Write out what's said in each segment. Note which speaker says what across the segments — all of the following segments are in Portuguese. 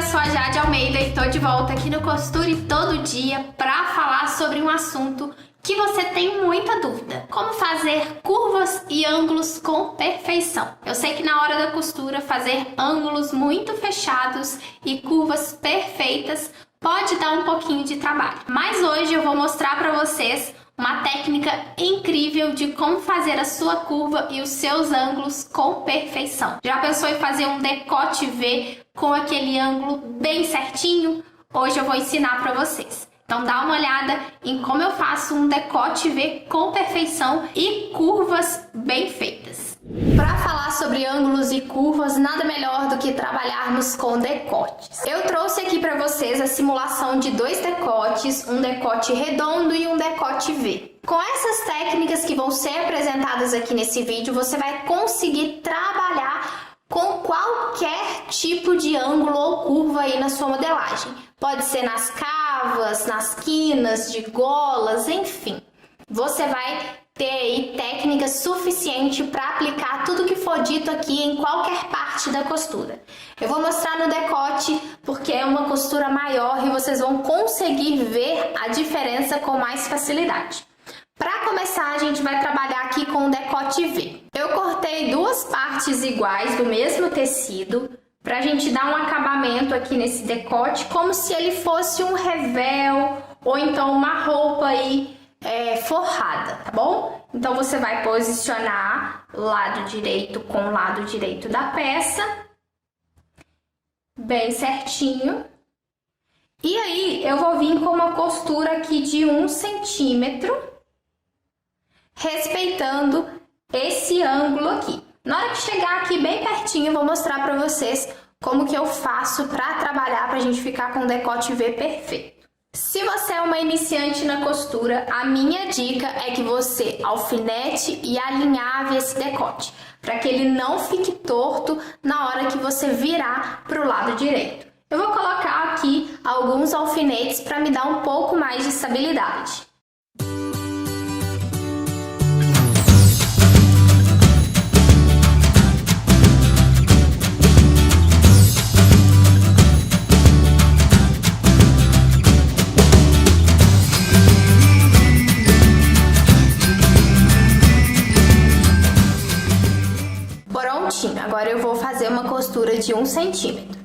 Speaker 1: sou a Jade Almeida e tô de volta aqui no Costure Todo Dia para falar sobre um assunto que você tem muita dúvida: como fazer curvas e ângulos com perfeição. Eu sei que na hora da costura fazer ângulos muito fechados e curvas perfeitas pode dar um pouquinho de trabalho, mas hoje eu vou mostrar para vocês uma técnica incrível de como fazer a sua curva e os seus ângulos com perfeição. Já pensou em fazer um decote V com aquele ângulo bem certinho? Hoje eu vou ensinar para vocês. Então dá uma olhada em como eu faço um decote V com perfeição e curvas bem feitas. Para falar sobre ângulos e curvas, nada melhor do que trabalharmos com decotes. Eu trouxe aqui para vocês a simulação de dois decotes, um decote redondo e um decote V. Com essas técnicas que vão ser apresentadas aqui nesse vídeo, você vai conseguir trabalhar com qualquer tipo de ângulo ou curva aí na sua modelagem. Pode ser nas cavas, nas quinas, de golas, enfim. Você vai ter aí técnica suficiente para aplicar tudo que for dito aqui em qualquer parte da costura. Eu vou mostrar no decote porque é uma costura maior e vocês vão conseguir ver a diferença com mais facilidade. Para começar, a gente vai trabalhar aqui com o decote V. Eu cortei duas partes iguais do mesmo tecido para a gente dar um acabamento aqui nesse decote, como se ele fosse um revel ou então uma roupa aí forrada, tá bom? Então você vai posicionar lado direito com lado direito da peça, bem certinho. E aí eu vou vir com uma costura aqui de 1 centímetro, respeitando esse ângulo aqui. Na hora que chegar aqui bem pertinho, eu vou mostrar para vocês como que eu faço para trabalhar, para a gente ficar com o decote V perfeito. Se você é uma iniciante na costura, a minha dica é que você alfinete e alinhave esse decote, para que ele não fique torto na hora que você virar para o lado direito. Eu vou colocar aqui alguns alfinetes para me dar um pouco mais de estabilidade. Agora eu vou fazer uma costura de 1 centímetro.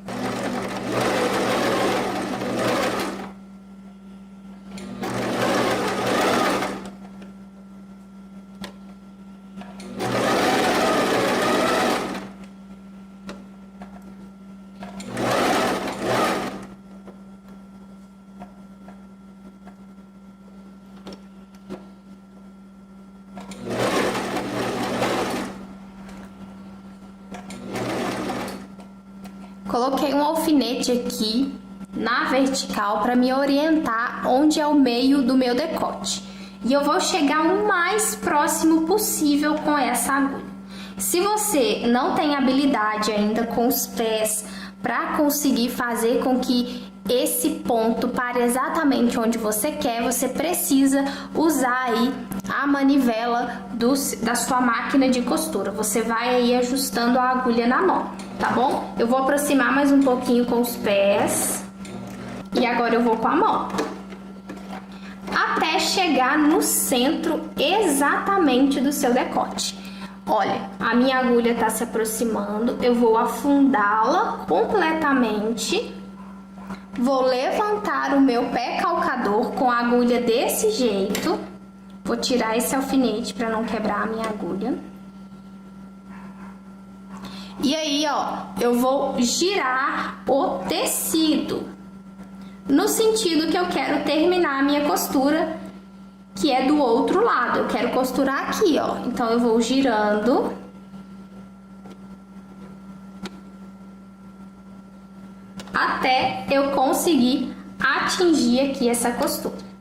Speaker 1: Coloquei um alfinete aqui na vertical para me orientar onde é o meio do meu decote. E eu vou chegar o mais próximo possível com essa agulha. Se você não tem habilidade ainda com os pés para conseguir fazer com que esse ponto pare exatamente onde você quer, você precisa usar aí a manivela da sua máquina de costura. Você vai aí ajustando a agulha na mão, tá bom? Eu vou aproximar mais um pouquinho com os pés e agora eu vou com a mão até chegar no centro exatamente do seu decote. Olha, a minha agulha tá se aproximando, eu vou afundá-la completamente. Vou levantar o meu pé calcador com a agulha desse jeito. Vou tirar esse alfinete para não quebrar a minha agulha. E aí, ó, eu vou girar o tecido no sentido que eu quero terminar a minha costura, que é do outro lado. Eu quero costurar aqui, ó. Então eu vou girando até eu conseguir atingir aqui essa costura.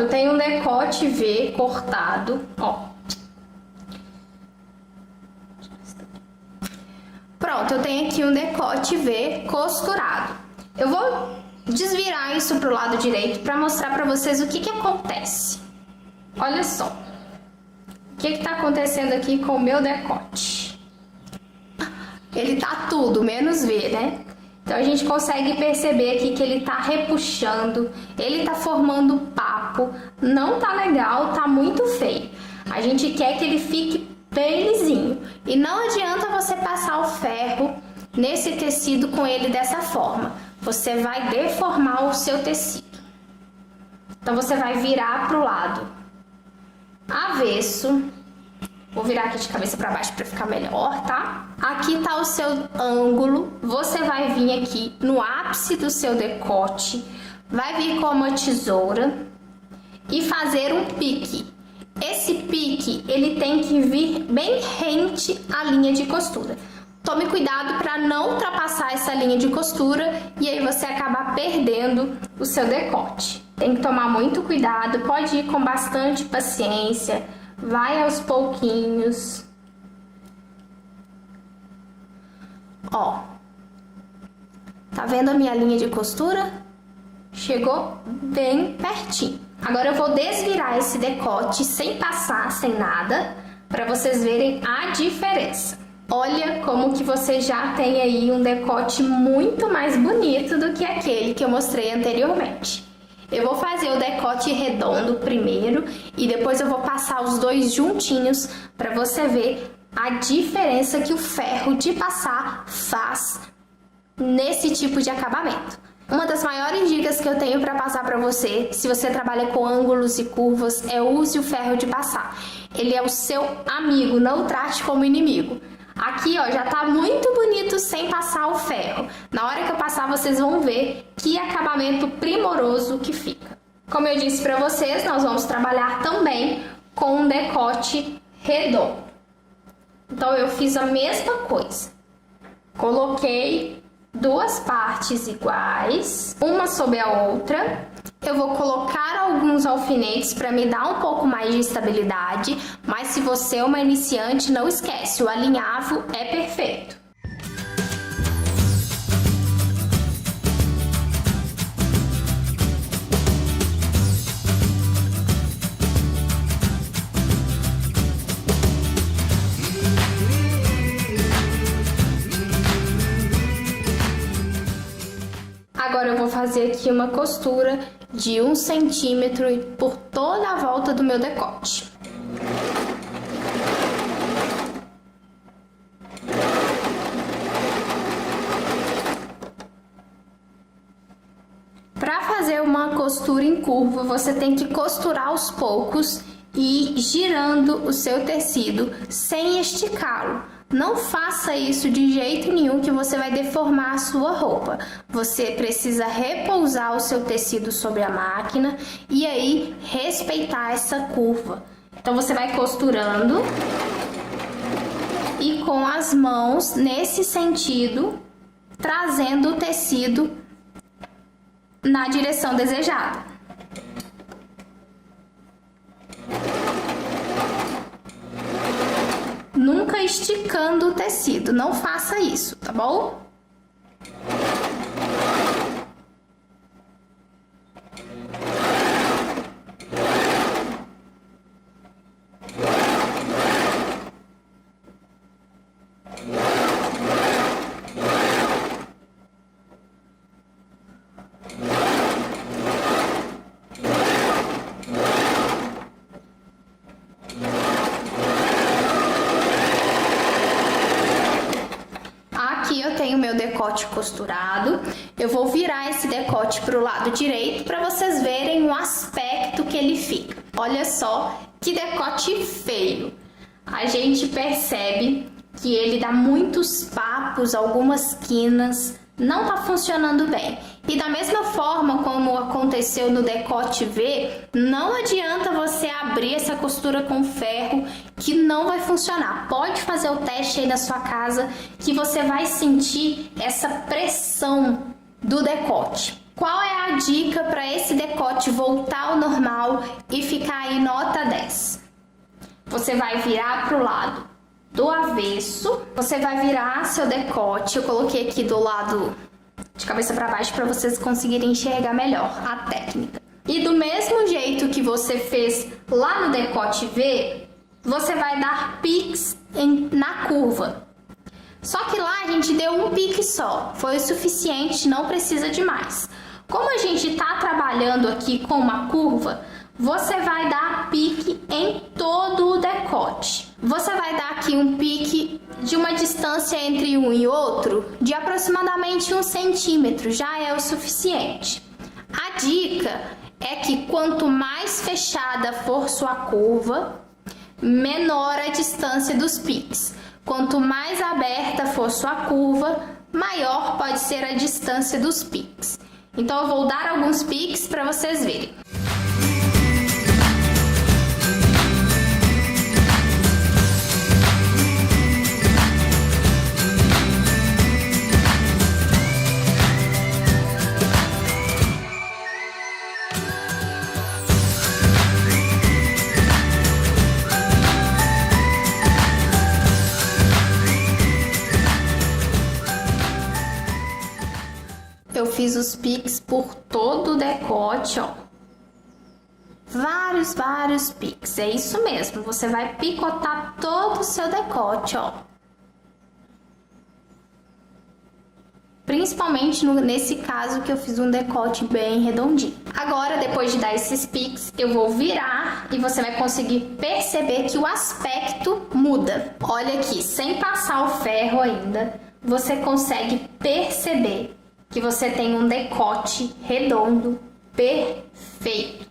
Speaker 1: Pronto, eu tenho um decote V cortado, ó. Pronto, eu tenho aqui um decote V costurado. Eu vou desvirar isso pro lado direito para mostrar para vocês o que acontece. Olha só. O que tá acontecendo aqui com o meu decote? Ele tá tudo menos V, né? Então a gente consegue perceber aqui que ele tá repuxando, ele tá formando papo, não tá legal, tá muito feio. A gente quer que ele fique bem lisinho. E não adianta você passar o ferro nesse tecido com ele dessa forma. Você vai deformar o seu tecido. Então você vai virar pro lado avesso. Vou virar aqui de cabeça para baixo para ficar melhor, tá? Aqui tá o seu ângulo. Você vai vir aqui no ápice do seu decote, vai vir com uma tesoura e fazer um pique. Esse pique, ele tem que vir bem rente à linha de costura. Tome cuidado para não ultrapassar essa linha de costura e aí você acabar perdendo o seu decote. Tem que tomar muito cuidado, pode ir com bastante paciência. Vai aos pouquinhos. Ó. Tá vendo a minha linha de costura? Chegou bem pertinho. Agora eu vou desvirar esse decote sem passar, sem nada, para vocês verem a diferença. Olha como que você já tem aí um decote muito mais bonito do que aquele que eu mostrei anteriormente. Eu vou fazer o decote redondo primeiro e depois eu vou passar os dois juntinhos para você ver a diferença que o ferro de passar faz nesse tipo de acabamento. Uma das maiores dicas que eu tenho para passar para você, se você trabalha com ângulos e curvas, é use o ferro de passar. Ele é o seu amigo, não o trate como inimigo. Aqui, ó, já tá muito bonito sem passar o ferro. Na hora que eu passar, vocês vão ver que acabamento primoroso que fica. Como eu disse pra vocês, nós vamos trabalhar também com um decote redondo. Então, eu fiz a mesma coisa. Coloquei duas partes iguais, uma sobre a outra. Eu vou colocar alguns alfinetes para me dar um pouco mais de estabilidade, mas se você é uma iniciante, não esquece, o alinhavo é perfeito. Agora eu vou fazer aqui uma costura de 1 centímetro por toda a volta do meu decote. Para fazer uma costura em curva, você tem que costurar aos poucos e ir girando o seu tecido sem esticá-lo. Não faça isso de jeito nenhum que você vai deformar a sua roupa. Você precisa repousar o seu tecido sobre a máquina e aí respeitar essa curva. Então você vai costurando e com as mãos nesse sentido, trazendo o tecido na direção desejada. Nunca esticando o tecido, não faça isso, tá bom? Aqui eu tenho meu decote costurado. Eu vou virar esse decote para o lado direito para vocês verem o aspecto que ele fica. Olha só que decote feio. A gente percebe que ele dá muitos papos, algumas quinas, não tá funcionando bem. E da mesma forma como aconteceu no decote V, não adianta você abrir essa costura com ferro que não vai funcionar. Pode fazer o teste aí na sua casa que você vai sentir essa pressão do decote. Qual é a dica para esse decote voltar ao normal e ficar aí nota 10? Você vai virar pro lado do avesso, você vai virar seu decote. Eu coloquei aqui do lado de cabeça para baixo para vocês conseguirem enxergar melhor a técnica. E do mesmo jeito que você fez lá no decote V, você vai dar piques na curva. Só que lá a gente deu um pique só, foi o suficiente, não precisa de mais. Como a gente está trabalhando aqui com uma curva, você vai dar pique em todo o decote. Você vai dar aqui um pique de uma distância entre um e outro de aproximadamente 1 centímetro, já é o suficiente. A dica é que quanto mais fechada for sua curva, menor a distância dos piques. Quanto mais aberta for sua curva, maior pode ser a distância dos piques. Então eu vou dar alguns piques para vocês verem. Eu fiz os piques por todo o decote, ó. Vários piques. É isso mesmo. Você vai picotar todo o seu decote, ó. Principalmente nesse caso que eu fiz um decote bem redondinho. Agora, depois de dar esses piques, eu vou virar e você vai conseguir perceber que o aspecto muda. Olha aqui, sem passar o ferro ainda, você consegue perceber que você tem um decote redondo, perfeito.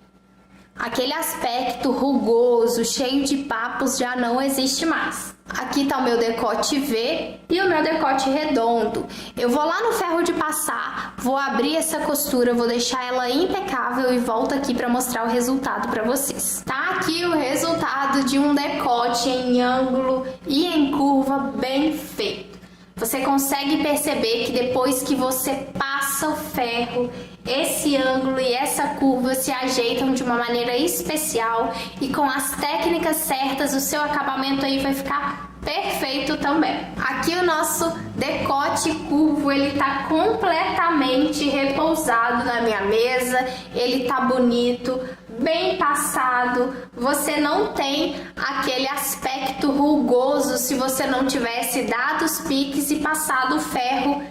Speaker 1: Aquele aspecto rugoso, cheio de papos já não existe mais. Aqui tá o meu decote V e o meu decote redondo. Eu vou lá no ferro de passar, vou abrir essa costura, vou deixar ela impecável e volto aqui para mostrar o resultado para vocês. Tá aqui o resultado de um decote em ângulo e em curva bem feito. Você consegue perceber que depois que você passa o ferro, esse ângulo e essa curva se ajeitam de uma maneira especial e com as técnicas certas o seu acabamento aí vai ficar perfeito também. Aqui o nosso decote curvo, ele tá completamente repousado na minha mesa, ele tá bonito, bem passado, você não tem aquele aspecto rugoso se você não tivesse dado os piques e passado o ferro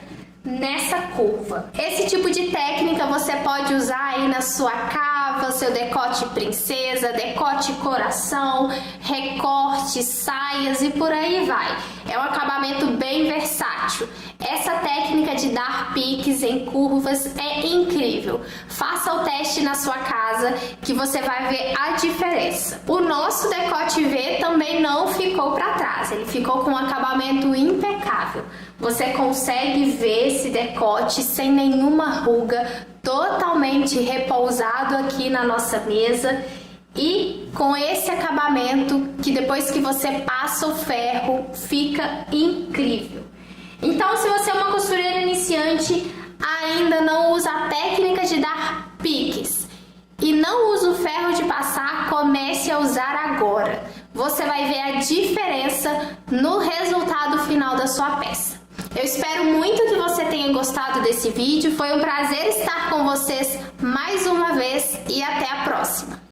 Speaker 1: nessa curva. Esse tipo de técnica você pode usar aí na sua cava, seu decote princesa, decote coração, recorte, saias e por aí vai. É um acabamento bem versátil. Essa técnica de dar piques em curvas é incrível. Faça o teste na sua casa que você vai ver a diferença. O nosso decote V também não ficou para trás, ele ficou com um acabamento impecável. Você consegue ver esse decote sem nenhuma ruga, totalmente repousado aqui na nossa mesa e com esse acabamento que depois que você passa o ferro fica incrível. Então, se você é uma costureira iniciante, ainda não usa a técnica de dar piques e não usa o ferro de passar, comece a usar agora. Você vai ver a diferença no resultado final da sua peça. Eu espero muito que você tenha gostado desse vídeo, foi um prazer estar com vocês